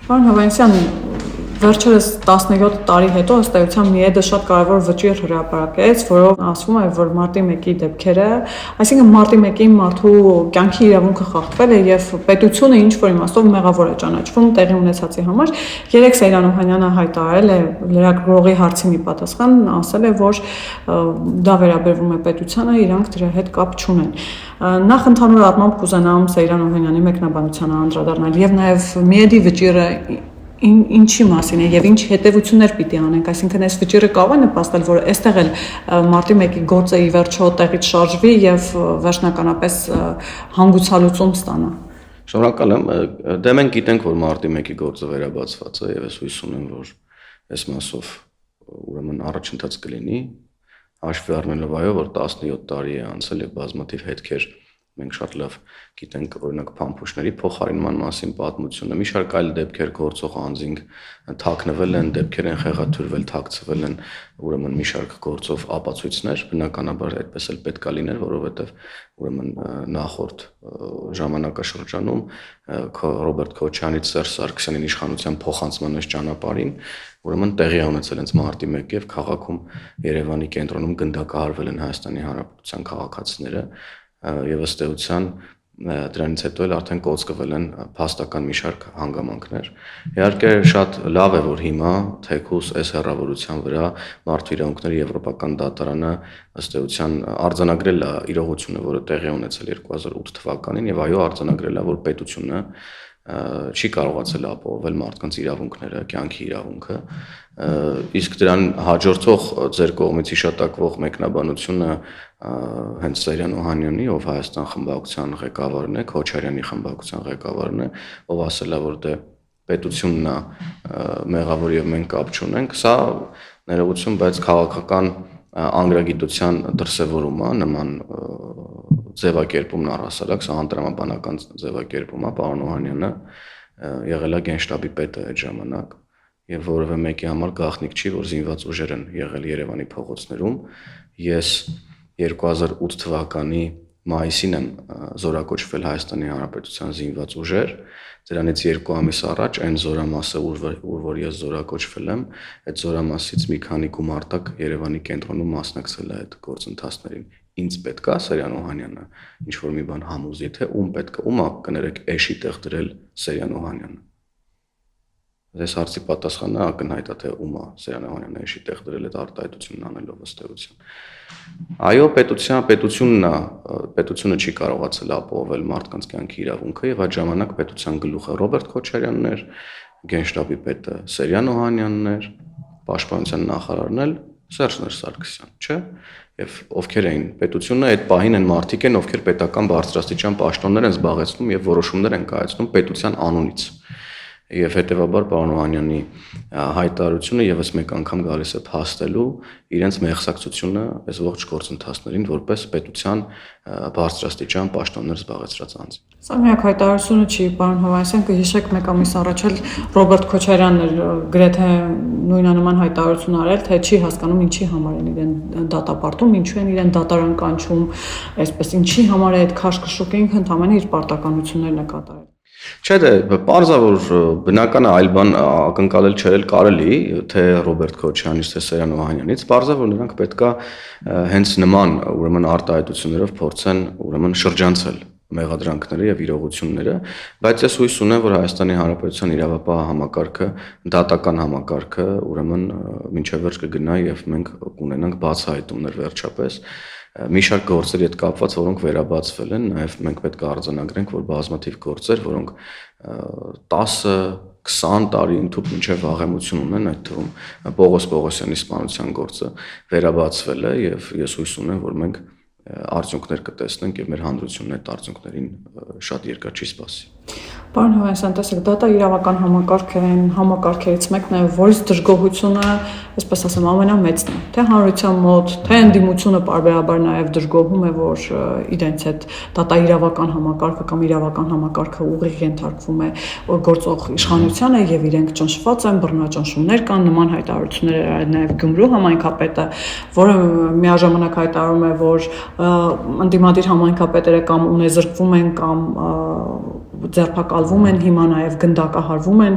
Պարոն Հովհաննիսյան, վերջերս 17 տարի հետո ըստ էության ՄԻԵԴ-ը շատ կարևոր վճիռ հրապարակեց, որով ասվում է, որ մարտի 1-ի դեպքերը, այսինքն մարտի 1-ին մարդու կյանքի իրավունքը խախտվել է եւ պետությունը ինչ որ իմաստով մեղավոր է ճանաչվում տեղի ունեցածի համար։ Երեք Սեյրան Օհանյանը հայտարարել է լրագրողի հարցի մի պատասխան, ասել է, որ դա վերաբերվում է պետությանը, իրանք դրա հետ կապ չունեն։ Նախ ընդհանուր առմամբ կուզենամ Սեյրան Օհանյանի մեկնաբանությանը անդրադառնալ եւ նաեւ ՄԻԵԴ-ի վճիռը ինչի մասին է եւ ինչ հետեւություններ պիտի անենք, այսինքն այս վճիռը կարող է նպաստել, որ այստեղ էլ մարտի 1-ի գործը ի վերջո տեղից շարժվի եւ վերջնականապես հանգուցալուծում ստանա։ Շնորհակալ եմ։ Դե մենք գիտենք, որ մարտի 1-ի գործը վերաբացված է եւ ես հույս ունեմ, որ այս մասով ուրեմն առաջընթաց կլինի, հաշվի առնելով այո, որ 17 տարի է անցել եւ բազմաթիվ հետքեր մենք շատ լավ գիտենք, օրինակ փամփուշտների փոխարինման մասին պատմությունը, մի շարք այլ դեպքեր գործող անձինք թաքնվել են, դեպքեր են խեղաթյուրվել, թաքցվել են, ուրեմն մի շարք գործով ապացույցներ, բնականաբար այդպես էլ պետք է լիներ, որովհետև ուրեմն նախորդ ժամանակաշրջանում Ռոբերտ Քոչարյանից Սերժ Սարգսյանին իշխանության փոխանցման այս ճանապարհին ուրեմն տեղի ունեցել հենց մարտի 1 եւ քաղաքում Երևանի կենտրոնում գնդակահարվել են Հայաստանի Հանրապետության քաղաքացիները եւ ըստ էության դրանից հետո էլ արդեն կոծկվել են փաստական մի շարք հանգամանքներ։ Իհարկե շատ լավ է, որ հիմա թեկուզ այս հեռավորության վրա Մարդու իրավունքների եվրոպական դատարանը ըստ էության արձանագրել է իրողությունը, որը տեղի ունեցել 2008 թվականին եւ այո արձանագրել է, որ պետությունը չի կարողացել ապահովել մարդկանց իրավունքները, կյանքի իրավունքը, իսկ դրան հաջորդող ձեր կողմից հիշատակվող մեկնաբանությունը հենց Սեյրան Օհանյանի, ով Հայաստան խմբակցության ղեկավարն է, Քոչարյանի խմբակցության ղեկավարն է, ով ասել է, որ դե պետությունն է մեղավոր եւ մենք կապ չունենք, սա ներողություն, բայց քաղաքական անգրագիտության դրսևորում է նման ձևակերպումն առհասարակ, սա անտրամաբանական ձևակերպում է, պարոն Օհանյանը եղել է գենշտաբի պետը այդ ժամանակ եւ որևէ մեկի համար գաղտնիք չի, որ զինված ուժեր են եղել Երևանի փողոցներում։ Ես 2008 թվականի մայիսին եմ զորակոչվել Հայաստանի Հանրապետության զինված ուժեր, դրանից 2 ամիս առաջ այն զորամասը, որ ես զորակոչվել եմ, այդ զորամասից մի քանի գումարտակ Երևանի կենտրոնում մասնակցել է այդ գործընթացներին։ Ինձ պետք է Սեյրան Օհանյանը ինչ որ մի բան համոզի, թե ում պետք է, ում կներեք էշի տեղ դրել Սեյրան Օհանյանը։ Այս հարցի պատասխանը ակնհայտ է, թե ում է Սեյրան Օհանյանը էշի տեղ դրել այդ արտահայտությունն անելով ըստ էության։ Այո, պետությունը չի կարողացել ապահովել մարդկանց կյանքի իրավունքը եւ այդ ժամանակ պետության գլուխը Ռոբերտ Քոչարյանն էր, գենշտաբի պետը Սեյրան Օհանյանն էր, պաշտպանության նախարարն էլ Սերժ Սարգսյան, չէ՞։ Եվ ովքեր էին պետությունը, այդ պահին են մարդիկ են, ովքեր պետական բարձրաստիճան պաշտոններ են զբաղեցնում եւ որոշումներ են կայացնում պետության անունից։ Եվ հետեւաբար պարոն Օհանյանի հայտարարությունը եւս մեկ անգամ գալիս է փաստելու իրենց մեղսակցությունը այս ողջ գործընթացներին որպես պետության բարձրաստիճան պաշտոններ զբաղեցրած անձ։ Սա միակ հայտարարությունը չի, պարոն Հովհաննիսյան, կհիշեք մեկ ամիս առաջ էլ Ռոբերտ Քոչարյանն էր գրեթե նույնանման հայտարարություն արել, թե չի հասկանում ինչի համար են իրեն դատապարտում, ինչու են իրեն դատարան կանչում, այսպես ինչի համար է այդ քաշքշուկը ինքը ընդհանրապես իր պարտականություններն է կատարել։ Չէ, դե պարզ է, որ բնական է այլ բան ակնկալել չէ կարելի, թե Ռոբերտ Քոչարյանից, թե Սեյրան Օհանյանից, պարզ է, որ նրանք պետքա հենց նման ուրեմն արտահայտություններով փորձեն ուրեմն շրջանցել մեղադրանքները եւ իրողությունները, բայց ես հույս ունեմ, որ Հայաստանի Հանրապետության իրավապահ համակարգը, դատական համակարգը ուրեմն մինչև վերջ կգնա եւ մենք կունենանք բացահայտումներ վերջապես։ Մի շարք գործերի հետ կապված, որոնք վերաբացվել են, նաև մենք պետք է արձանագրենք, որ բազմաթիվ գործեր, որոնք 10-20 տարի ընդհանուր մինչև վաղեմություն ունեն, այդ թվում Պողոս Պողոսյանի սպանության գործը վերաբացվել է եւ ես հույս ունեմ, որ մենք արդյունքներ կտեսնենք եւ մեր հանրությունն այդ արդյունքներին շատ երկար չի սպասի։ Պարոն Հովհաննիսյան, տեսեք, դա իրավական համակարգերից մեկն է, որից դժգոհությունը, այսպես ասեմ, ամենամեծն է, թե հանրության մոտ, թե ընդդիմությունը պարբերաբար նաև դժգոհում է, որ իրենց այդ դատաիրավական համակարգը կամ իրավական համակարգը ուղիղ ենթարկվում է գործող իշխանությանը եւ իրենք ճնշված են, բռնաճնշումներ կան, նման հայտարարություններ էր արել նաև Գյումրու համայնքապետը, որը միաժամանակ հայտարարում է, որ ընդդիմադիր համայնքապետերը կամ ունեզրկվում են կամ ձերբակալվում են, հիմա նաև գնդակահարվում են,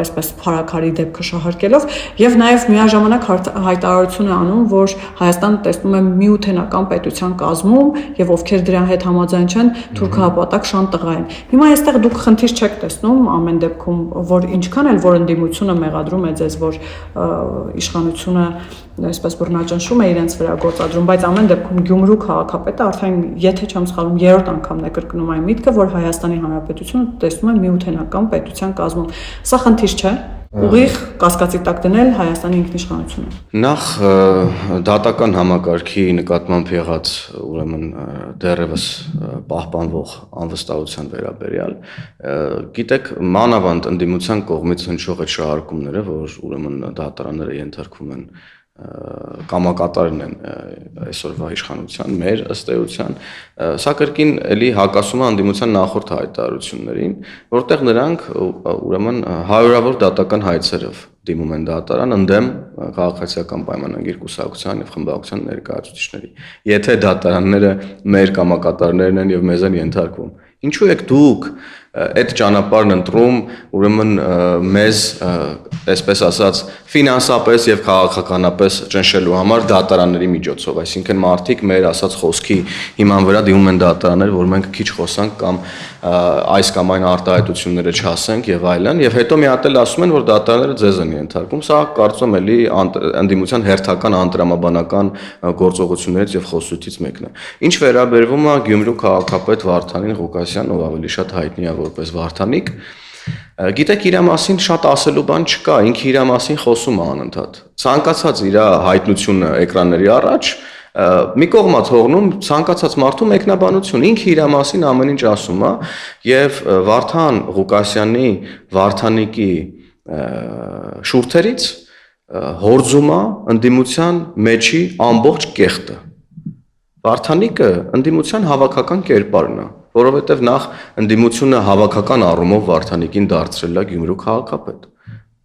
այսպես փարաքարի դեպքը շահարկելով, եւ նաև միաժամանակ հայտարարություն է անում, որ Հայաստանը տեսնում է միութենական պետության կազմում եւ ովքեր դրա հետ համաձայն չեն, թուրքահապատակ շան տղա են։ Հիմա այստեղ դուք խնդիր չեք տեսնում ամեն դեպքում, որ ինչքան էլ որ ընդդիմությունը մեղադրում է ձեզ, որ իշխանությունը այսպես բռնաճնշում է իրենց վրա գործադրում, բայց ամեն դեպքում Գյումրու քաղաքապետը արդեն, եթե չեմ սխալվում, երրորդ անգամն է կրկնում այն միտքը, որ Հայաստանի Հանրապետությունը տեսնում է միութենական պետության կազմում։ Սա խնդիր չէ։ Ուղիղ կասկածի տակ դնել Հայաստանի ինքնիշխանությունը։ Նախ դատական համակարգի նկատմամբ եղած ուրեմն դեռևս պահպանվող անվստահության վերաբերյալ, գիտեք, մանավանդ ընդդիմության կողմից հնչող այդ շահարկումները, որ ուրեմն դատարանները ենթարկվում են կամակատարն են այսօրվա իշխանության, մեր ըստ էության, սա կրկին էլի հակասում է ընդդիմության նախորդ հայտարարություններին, որտեղ նրանք ուրեմն հարյուրավոր դատական հայցերով դիմում են դատարան ընդդեմ քաղաքացիական պայմանագիր կուսակցության եւ խմբակցության ներկայացուցիչների։ Եթե դատարանները մեր կամակատարներն են եւ մեզ են ենթարկվում, ինչու եք դուք այդ ճանապարհն ընտրում, ուրեմն մեզ, այսպես ասած, ֆինանսապես եւ քաղաքականապես ճնշելու համար դատարանների միջոցով, այսինքն մարդիկ մեր ասած խոսքի հիման վրա դիմում են դատարաններ, որ մենք քիչ խոսանք կամ այս կամ այն արտահայտությունները չասենք եւ այլն, եւ հետո մի հատ էլ ասում են, որ դատարանները ձեզ են ենթարկում, սա կարծում եմ էլի ընդդիմության հերթական անտրամաբանական գործողություններից եւ խոսությունից մեկն է։ Ինչ վերաբերվում է Գյումրու քաղաքապետ Վարդանին Ղուկասյանն, ով ավելի շատ հայտնի է որպես Վարդանիկ, գիտեք, իր մասին շատ ասելու բան չկա, ինքը իր մասին խոսում է անընդհատ։ Ցանկացած իր հայտնությունը էկրանների առաջ մի կողմա թողնում ցանկացած մարդու մեկնաբանություն, ինքը իր մասին ամեն ինչ ասում է եւ Վարդան Ղուկասյանի Վարդանիկի շուրթերից հորձում է ընդդիմության մեջի ամբողջ կեղտը։ Վարդանիկը ընդդիմության հավաքական կերպարն է, որովհետև նախ ընդդիմությունը հավաքական առումով Վարդանիկին դարձրել է Գյումրու քաղաքապետ։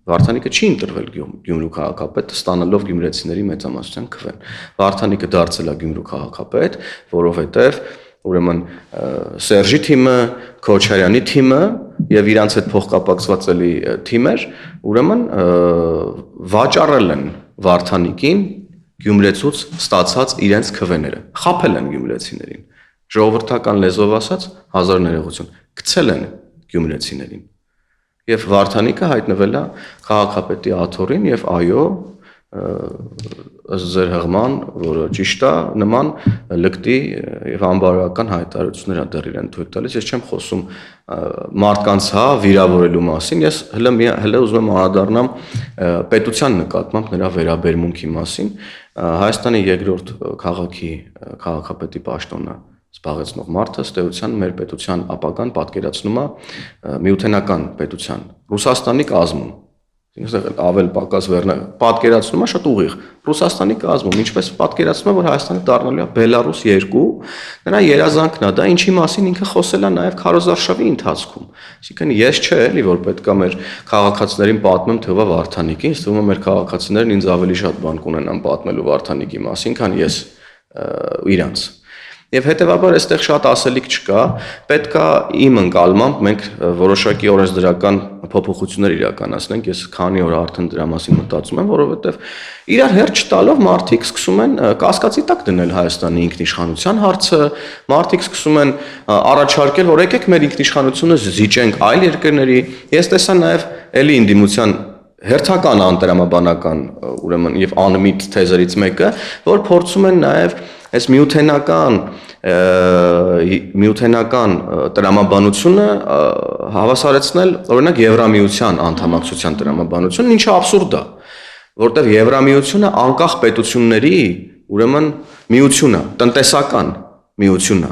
Վարդանիկը չի ընտրվել Գյումրու քաղաքապետ, ստանալով գյումրեցիների մեծամասնության քվեն։ Վարդանիկը դարձել է Գյումրու քաղաքապետ, որովհետև ուրեմն Սերժի թիմը, Քոչարյանի թիմը եւ իրանց հետ փոխկապակցված էլի թիմեր, ուրեմն վաճառել են Վարդանիկին Գյումրեցուց ստացած իրենց քվեները, խաբել են գյումրեցիներին, ժողովրդական լեզվով ասած հազար ներողություն, գցել են գյումրեցիներին։ Եվ Վարդանիկը հայտնվել է քաղաքապետի աթոռին եւ այո, ըստ ձեր հղման, որը ճիշտ է, նման լկտի եւ անբարոյական հայտարարություններ է դեռ իրեն թույլ տալիս, ես չեմ խոսում մարդկանց վիրավորելու մասին, ես հələ ուզում եմ անդրադառնամ պետության նկատմամբ նրա վերաբերմունքի մասին, Հայաստանի երկրորդ քաղաքապետի պաշտոնը զբաղեցնող մարդը ըստ էության մեր պետության ապագան պատկերացնում է միութենական պետության Ռուսաստանի կազմում, ավել պակաս վերնա պատկերացնում է շատ ուղիղ Ռուսաստանի կազմում, ինչպես պատկերացնում է, որ Հայաստանը դառնալու է Բելարուս 2, նրա երազանքն է դա, ինչի մասին ինքը խոսել է նաև քարոզարշավի ընթացքում։ Այսինքն ես չէ էլի, որ պետք է մեր քաղաքացիներին պատմեմ թե ով է Վարդանիկին, ինձ թվում է մեր քաղաքացիներն ինձ ավելի շատ բան կունենան պատմելու Վարդանիկի մասին, քան ես իրանց։ Եվ հետևաբար այստեղ շատ ասելիք չկա, պետք է իմ ընկալմամբ մենք որոշակի օրենսդրական փոփոխություններ իրականացնենք, ես քանի օր արդեն դրա մասին մտածում եմ, որովհետև իրար հերթ չտալով մարդիկ սկսում են կասկածի տակ դնել Հայաստանի ինքնիշխանության հարցը, մարդիկ սկսում են առաջարկել, որ եկեք մեր ինքնիշխանությունը զիջենք այլ երկրների, ես տեսա նաև էլի ընդդիմության հերթական անտրամաբանական ուրեմն եւ անմիտ թեզերից մեկը, որ փորձում են նաև այս միութենական տրամաբանությունը հավասարեցնել օրինակ Եվրամիության անդամակցության տրամաբանությունն, ինչը աբսուրդ է, որտեղ Եվրամիությունը անկախ պետությունների ուրեմն միություն է, տնտեսական միություն է։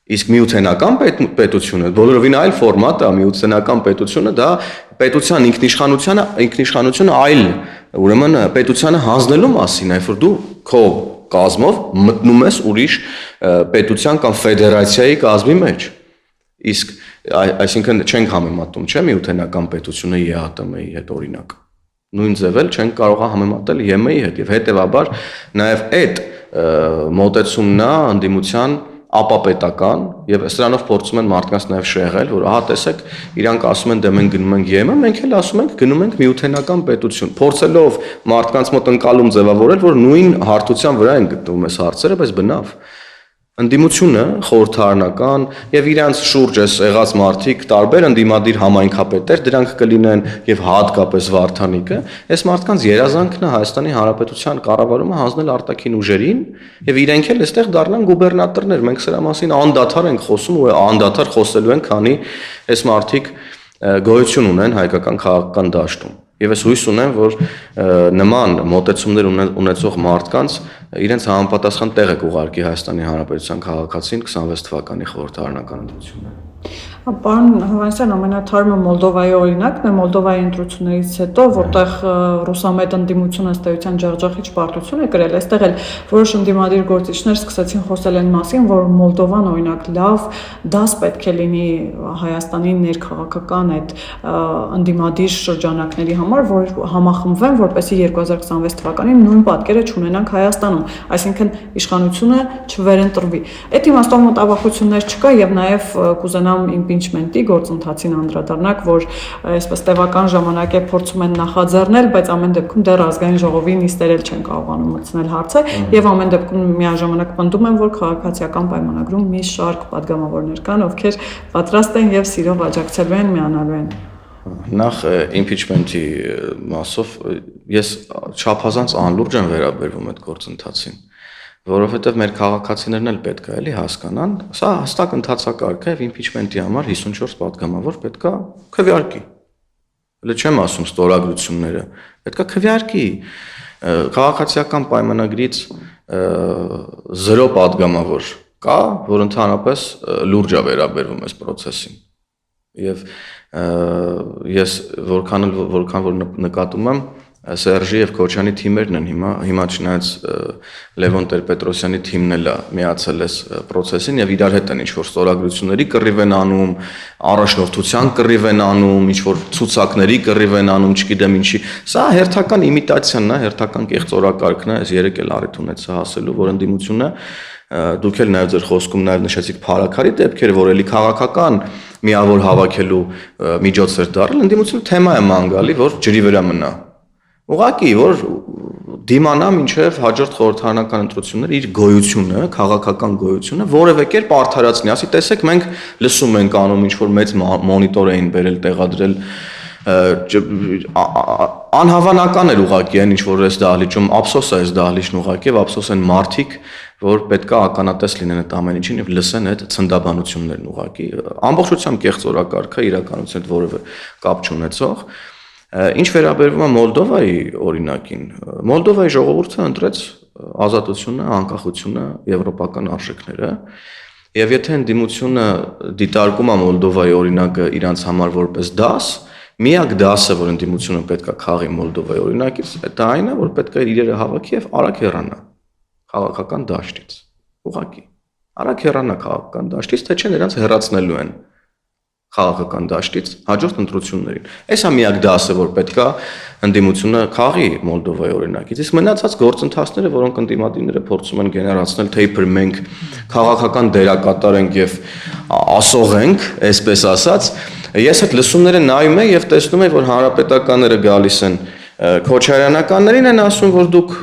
Իսկ միութենական պետությունը բոլորովին այլ ֆորմատ է, միութենական պետությունը դա պետության ինքնիշխանությունը այլ ուրեմն պետությանը հանձնելու մասին, այլ որ դու քո կազմով մտնում ես ուրիշ պետության կամ ֆեդերացիայի կազմի մեջ։ Իսկ այսինքն չենք համեմատում, չէ՞, միութենական պետությունը ԵԱՏՄ-ի հետ օրինակ։ Նույն ձև էլ չենք կարող համեմատել ԵՄ-ի հետ եւ հետեւաբար նաեւ այդ մոտեցումն է ընդդիմության ապապետական եւ սրանով փորձում են մարդկանց նաեւ շեղել, որ ահա տեսեք, իրանք ասում են դե մենք գնում ենք ԵՄ, մենք էլ ասում ենք գնում ենք միութենական պետություն, փորձելով մարդկանց մոտ ընկալում ձևավորել, որ նույն հարթության վրա են գտնվում այս հարցերը, բայց բնավ ընդդիմությունը խորհրդարանական եւ իրանց շուրջ էս եղած մարդիկ տարբեր ընդդիմադիր համայնքապետեր դրանք կլինեն եւ հատկապես Վարդանիկը այս մարդկանց երազանքն է Հայաստանի Հանրապետության կառավարումը հանձնել արտաքին ուժերին եւ իրենք էլ այստեղ դառնան գուբերնատորներ մենք սրա մասին անդադար ենք խոսում ու անդադար խոսելու ենք քանի այս մարդիկ գոյություն ունեն հայկական քաղաքական դաշտում Եվ ես հույս ունեմ, որ նման մոտեցումներ ունեցող մարդկանց իրենց համապատասխան տեղ է կուղարկի Հայաստանի Հանրապետության քաղաքացին 26 թվականի խորհրդարանական ընտրությունները։ Պարոն Հովհաննիսյան, ամենաթարմը Մոլդովայի օրինակն է, Մոլդովայի ընտրություններից հետո, որտեղ ռուսամետ ընդդիմությունը ըստ էության ջախջախիչ պարտություն է կրել, այստեղ էլ որոշ ընդդիմադիր գործիչներ սկսեցին խոսել այն մասին, որ Մոլդովան օրինակ լավ դաս պետք է լինի Հայաստանի ներքաղաքական այդ ընդդիմադիր շրջանակների համար, որ համախմբվեն, որպեսզի 2026 թվականին նույն պատկերը չունենանք Հայաստանում, այսինքն իշխանությունը չվերընտրվի։ Այդ իմաստով մտավախություններ չկա եւ նաեւ կուզենամ impeachment-ի գործընթացին անդրադառնանք, որ այսպես տևական ժամանակ է փորձում են նախաձեռնել, բայց ամեն դեպքում դեռ ազգային ժողովի նիստերել չեն կարողանում մտցնել հարցը եւ ամեն դեպքում միաժամանակ պնդում են, որ քաղաքացիական պայմանագրում մի շարք падգամավորներ կան, ովքեր պատրաստ են եւ սիրով աջակցելու են, միանալու են։ Նախ impeachment-ի մասով ես չափազանց անլուրջ եմ վերաբերվում այդ գործընթացին, որովհետև մեր քաղաքացիներն էլ պետք է էլի հասկանան, սա հստակ ընթացակարգ է եւ impeachment-ի համար 54 падգամավոր պետք է քվեարկի։ Հələ չեմ ասում ստորագրությունները, պետք է քվեարկի։ Քաղաքացիական պայմանագրից 0 падգամավոր կա, որ ընդհանրապես լուրջ է վերաբերվում այս process-ին։ Եվ ես որքան որ նկատում եմ Սերժի եւ Քոչյանի թիմերն են հիմա չնայած Լևոն Տեր-Պետրոսյանի թիմն էլ է միացել այս process-ին եւ իրար հետ են ինչ որ ստորագրությունների կռիվ են անում, առաջնորդության կռիվ են անում, ինչ որ ցուցակների կռիվ են անում, չգիտեմ ինչի։ Սա հերթական իմիտացիան է, հերթական կեղծորակարգն է, այս երեք էլ առիթ ունեցա ասելու, որ ընդդիմությունը դուք էլ նաև ձեր խոսքում նաև նշեցիք փարակարի դեպքերը, որ էլի քաղաքական միավոր հավաքելու միջոց էր դարձել, ընդդիմությունը թեմա է ման գալի, որ ջրի վրա մնա։ Ուղղակի որ դիմանա մինչև հաջորդ խորհրդարանական ընտրություններ իր գոյությունը, քաղաքական գոյությունը որևէ կերպ արդարացնի, ասի տեսեք մենք լսում ենք անում ինչ որ մեծ մոնիտոր էին բերել, տեղադրել անհավանական էր ուղղակի այն ինչ որ այս դահլիճում ափսոս է այս դահլիճն ուղղակի եւ ափսոս են մարդիկ որ պետքա ականատես լինեն այդ ամեն ինչին եւ լսեն այդ ցնդաբանություններն ուղղակի ամբողջությամբ կեղծորակարգը իրականության հետ որևէ կապ չունեցող ինչ վերաբերվում է Մոլդովայի օրինակին Մոլդովայի ժողովուրդը ընտրեց ազատությունը անկախությունը եվրոպական արժեքները եւ եթե ընդդիմությունը դիտարկում է Մոլդովայի օրինակը իրանց համար որպես դաս միակ դասը, որ ընդդիմությունը պետք է քաղի Մոլդովայի օրինակից, դա այն է, որ պետք է իրերը հավաքի եւ արագ հեռանա քաղաքական դաշտից։ Ուղղակի արագ հեռանա քաղաքական դաշտից, թե չէ նրանց հեռացնելու են քաղաքական դաշտից հաջորդ ընտրություններին։ Այսա միակ դասը, որ պետք է ընդդիմությունը քաղի Մոլդովայի օրինակից։ Իսկ մնացած գործընթացները, որոնք ընդդիմադիրները փորձում են գեներացնել, թե իբր մենք քաղաքական դերակատար ենք եւ ասող ենք, այսպես ասած, ես այդ լսումները նայում եմ եւ տեսնում եմ, որ հանրապետականները գալիս են քոչարյանականներին են ասում, որ դուք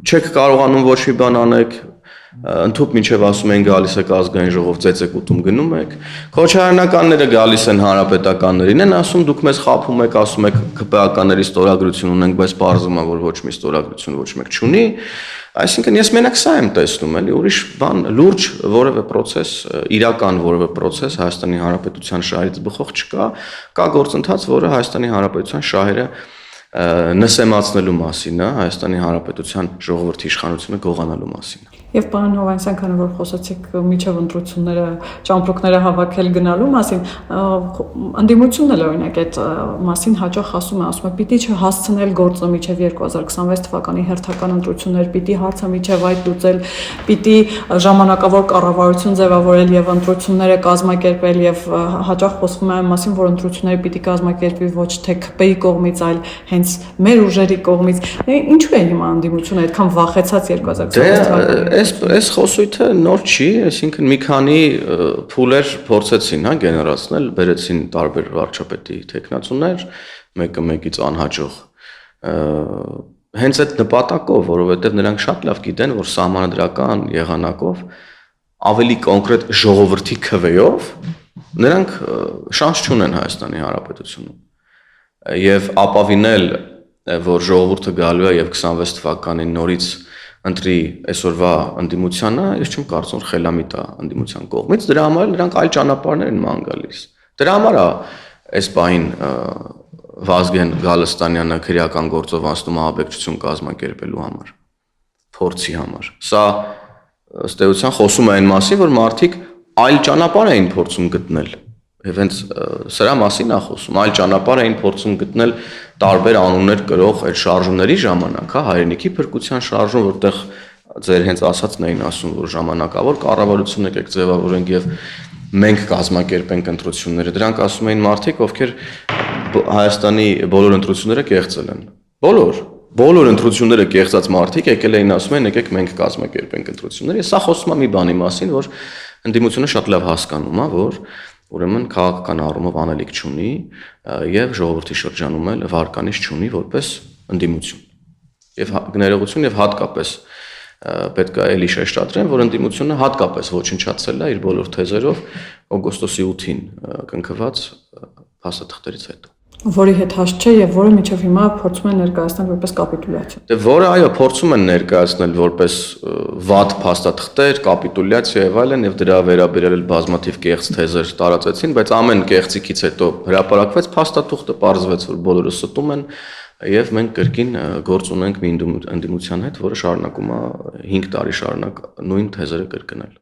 չեք կարողանում ոչ մի բան անեք, ընդհուպ մինչև ասում են գալիս եք ազգային ժողով ծեծեք ուտում գնում եք, քոչարանականները գալիս են հանրապետականներին են ասում դուք մեզ խափում եք, ասում եք ԿՊԱ-ականների ստորագրություն ունենք, բայց պարզվում է, որ ոչ մի ստորագրություն ոչ մեկ չունի, այսինքն ես մենակ սա եմ տեսնում, էլի ուրիշ բան լուրջ որևէ process, իրական որևէ process Հայաստանի Հանրապետության շահերից բխող չկա, կա գործընթաց, որը Հայաստանի Հանրապետության շահերը նսեմացնելու մասին է, Հայաստանի Հանրապետության ժողովրդի իշխանությունը գողանալու մասին է։ Եվ պարոն Հովհաննիսյան, քանի որ խոսացիք միջև ընտրությունները, ճամպրուկները հավաքել գնալու մասին, ընդդիմությունն էլ օրինակ այդ մասին հաճախ ասում է, պիտի չհասցնել գործը միջև 2026 թվականի հերթական ընտրություններ, պիտի հարցը միջև այդ լուծել, պիտի ժամանակավոր կառավարություն ձևավորել եւ ընտրությունները կազմակերպել եւ հաճախ խոսվում է այն մասին, որ ընտրությունները պիտի կազմակերպվի ոչ թե ԿՊ-ի կողմից, այլ հենց մեր ուժերի կողմից։ Ինչու է հիմա ընդդիմությունը այդքան վախեցած 2026 թվականին։ Այս խոսույթը նոր չի, այսինքն մի քանի փուլեր փորձեցին, հա, գեներացնել, բերեցին տարբեր վարչապետի տեխնացուներ, մեկը մեկից անհաջող։ Հենց այդ նպատակով, որովհետև նրանք շատ լավ գիտեն, որ սահմանադրական եղանակով ավելի կոնկրետ ժողովրդի քվեով նրանք շանս չունեն Հայաստանի Հանրապետությունում։ Եվ ապավինել, որ ժողովուրդը գալու է եւ 26 թվականին նորից ընտրի այսօրվա ընդդիմությանը, ես չեմ կարծում որ խելամիտ է ընդդիմության կողմից, դրա համար նրանք այլ ճանապարհներ են ման գալիս։ Դրա համար է այս բային Վազգեն Գալստանյանը քրեական գործով անցնում ահաբեկչություն կազմակերպելու համար, փորձի համար։ Սա ըստ էության խոսում է այն մասին, որ մարդիկ այլ ճանապարհ էին փորձում գտնել։ Եվ հենց սրա մասին է խոսում, այլ ճանապարհ էին փորձում գտնել տարբեր անուններ կրող այդ շարժումների ժամանակ, հա, հայրենիքի փրկության շարժում, որտեղ ձեր հենց ասածն էին ասում, որ ժամանակավոր կառավարություն եկեք ձևավորենք եւ մենք կազմակերպենք ընտրությունները։ Դրանք ասում էին մարդիկ, ովքեր Հայաստանի բոլոր ընտրությունները կեղծել են։ Բոլոր ընտրությունները կեղծած մարդիկ եկել էին ասում են, եկեք մենք կազմակերպենք ընտրությունները։ Սա խոսում է մի բանի մասին, որ ընդդիմությունը շատ լավ հասկանում է, որ ուրեմն քաղաքական առումով անելիք չունի եւ ժողովրդի շրջանում էլ վարկանիշ չունի որպես ընդդիմություն։ Եվ ներողություն եւ հատկապես պետք է էլի շեշտադրեմ, որ ընդդիմությունը հատկապես ոչնչացել է իր բոլոր թեզերով օգոստոսի 8-ին կնքված փաստաթղթերից հետո, որի հետ հաստ չէ եւ որը մինչեւ հիմա փորձում են ներկայացնել որպես կապիտուլյացիա։ Դե որը այո փորձում են ներկայացնել որպես վատ փաստաթղթեր, կապիտուլյացիա եւ այլն եւ դրա վերաբերյալ բազմաթիվ կեղծ թեզեր տարածեցին, բայց ամեն կեղծիքից հետո հրապարակվեց փաստաթուղթը, պարզվեց, որ բոլորը ստում են եւ մենք կրկին գործ ունենք մի ընդդիմության հետ, որը շարունակում է 5 տարի շարունակ նույն թեզերը կրկնել։